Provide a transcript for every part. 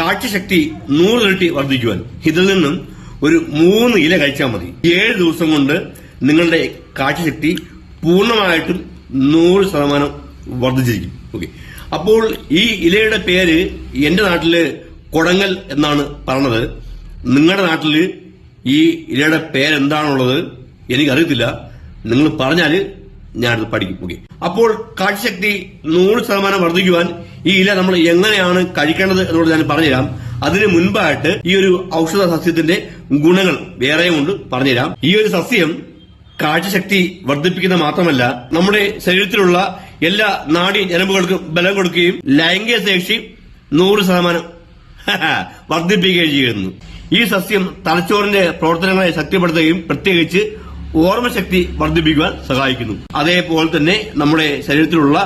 കാഴ്ചശക്തി 100 ഇരട്ടി വർദ്ധിക്കുവാൻ ഇതിൽ നിന്നും ഒരു 3 ഇല കഴിച്ചാൽ മതി. 7 ദിവസം കൊണ്ട് നിങ്ങളുടെ കാഴ്ചശക്തി പൂർണ്ണമായിട്ടും 100% വർദ്ധിച്ചിരിക്കും. ഓക്കെ, അപ്പോൾ ഈ ഇലയുടെ പേര് എന്റെ നാട്ടില് കൊടങ്ങൽ എന്നാണ് പറഞ്ഞത്. നിങ്ങളുടെ നാട്ടില് ഈ ഇലയുടെ പേരെന്താണുള്ളത് എനിക്കറിയത്തില്ല. നിങ്ങൾ പറഞ്ഞാല് ഞാനത് പഠിക്കും. ഓക്കെ, അപ്പോൾ കാഴ്ചശക്തി 100% വർദ്ധിക്കുവാൻ ഈ ഇല നമ്മൾ എങ്ങനെയാണ് കഴിക്കേണ്ടത് എന്നുള്ളത് ഞാൻ പറഞ്ഞുതരാം. അതിന് മുൻപായിട്ട് ഈ ഒരു ഔഷധ സസ്യത്തിന്റെ ഗുണങ്ങൾ വേറെയും കൊണ്ട് പറഞ്ഞുതരാം. ഈ ഒരു സസ്യം കാഴ്ചശക്തി വർദ്ധിപ്പിക്കുന്ന മാത്രമല്ല, നമ്മുടെ ശരീരത്തിലുള്ള എല്ലാ നാഡീ ഞരമ്പുകൾക്കും ബലം കൊടുക്കുകയും ലൈംഗിക ശേഷി 100% വർദ്ധിപ്പിക്കുകയും ചെയ്യുന്നു. ഈ സസ്യം തലച്ചോറിന്റെ പ്രവർത്തനങ്ങളെ ശക്തിപ്പെടുത്തുകയും പ്രത്യേകിച്ച് ഓർമ്മശക്തി വർദ്ധിപ്പിക്കുവാൻ സഹായിക്കുന്നു. അതേപോലെ തന്നെ നമ്മുടെ ശരീരത്തിലുള്ള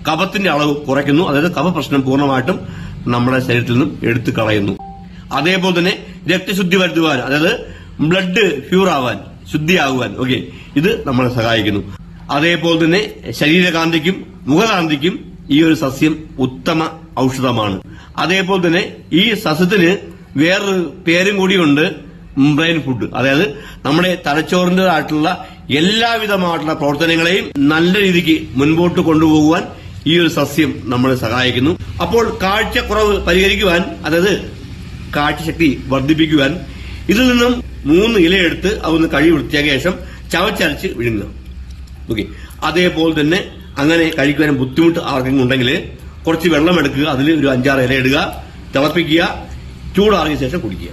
കഫത്തിന്റെ അളവ് കുറയ്ക്കുന്നു. അതായത് കഫപ്രശ്നം പൂർണ്ണമായിട്ടും നമ്മുടെ ശരീരത്തിൽ നിന്നും എടുത്തു കളയുന്നു. അതേപോലെ തന്നെ രക്തശുദ്ധി വരുത്തുവാൻ, അതായത് ബ്ലഡ് പ്യൂർ ആവാൻ, ശുദ്ധിയാകുവാൻ ഓക്കെ ഇത് നമ്മളെ സഹായിക്കുന്നു. അതേപോലെ തന്നെ ശരീരകാന്തിക്കും മുഖകാന്തിക്കും ഈ ഒരു സസ്യം ഉത്തമ ഔഷധമാണ്. അതേപോലെ തന്നെ ഈ സസ്യത്തിന് വേറൊരു പേരും കൂടിയുണ്ട്, ബ്രെയിൻ ഫുഡ്. അതായത് നമ്മുടെ തലച്ചോറിന്റേതായിട്ടുള്ള എല്ലാവിധമായിട്ടുള്ള പ്രവർത്തനങ്ങളെയും നല്ല രീതിക്ക് മുൻപോട്ട് കൊണ്ടുപോകുവാൻ ഈ ഒരു സസ്യം നമ്മളെ സഹായിക്കുന്നു. അപ്പോൾ കാഴ്ചക്കുറവ് പരിഹരിക്കുവാൻ, അതായത് കാഴ്ചശക്തി വർദ്ധിപ്പിക്കുവാൻ ഇതിൽ നിന്നും 3 ഇലയെടുത്ത് അതൊന്ന് കഴുകി വൃത്തിയാക്കിയ ശേഷം ചവച്ചരച്ച് വിഴുങ്ങുക. ഓക്കെ, അതേപോലെ തന്നെ അങ്ങനെ കഴിക്കുവാൻ ബുദ്ധിമുട്ട് ആർക്കെങ്കിലും ഉണ്ടെങ്കിൽ കുറച്ച് വെള്ളം എടുക്കുക, അതിൽ ഒരു 5-6 ഇല ഇടുക, തിളപ്പിക്കുക, ചൂടാറിയ ശേഷം കുടിക്കുക.